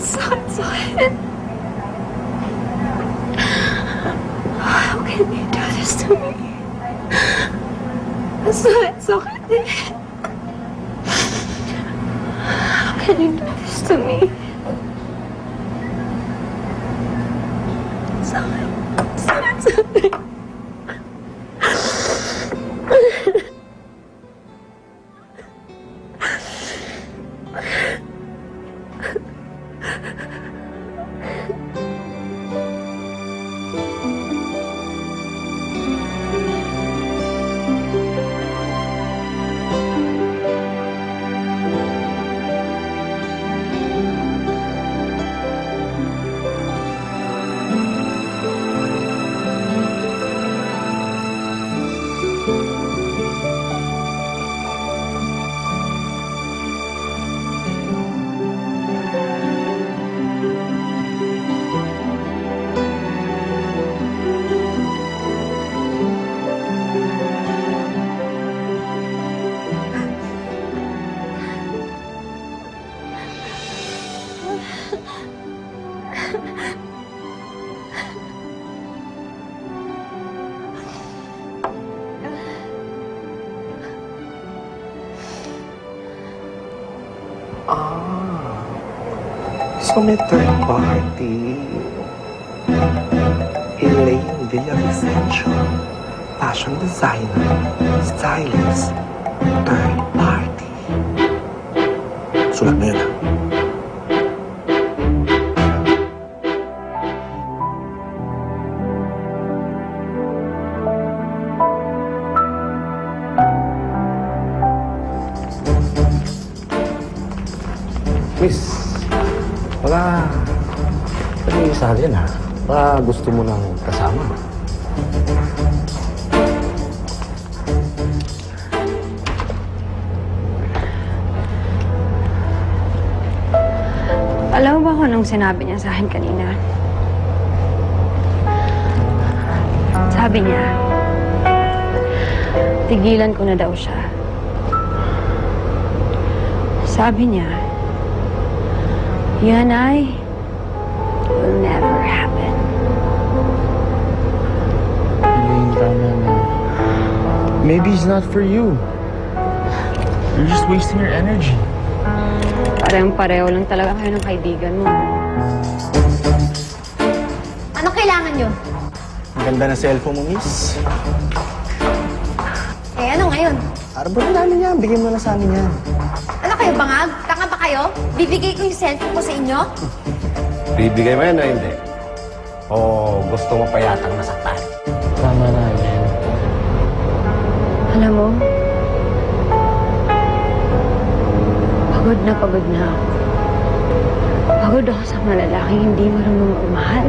Sakit. How can you do this to me? Sakit eh. How can you do this to me? Sakit. So may third party. Elaine Villavicencio, fashion designer, stylist, third party. Sulat mo yun, Miss, baka isa yan ha. Baka gusto mo nang kasama. Alam mo ba kung anong sinabi niya sa akin kanina? Sabi niya, tigilan ko na daw siya. Sabi niya, you and I will never happen. Tama na. Maybe it's not for you. You're just wasting your energy. Parehong-pareho lang talaga kayo ng kaibigan mo. Ano kailangan nyo? Ang ganda na cellphone mo, miss. Eh, ano ngayon? Arbor na namin yan. Bigyan mo na sa amin yan. Ano kayo, bangag? Tanga ba kayo? Bibigay ko yung cellphone ko sa inyo? Bibigay mo yan o hindi? O gusto mo pa yatang masaktan? Tama na yan. Alam mo, pagod na ako. Pagod ako sa mga lalaking hindi marunong magmahal.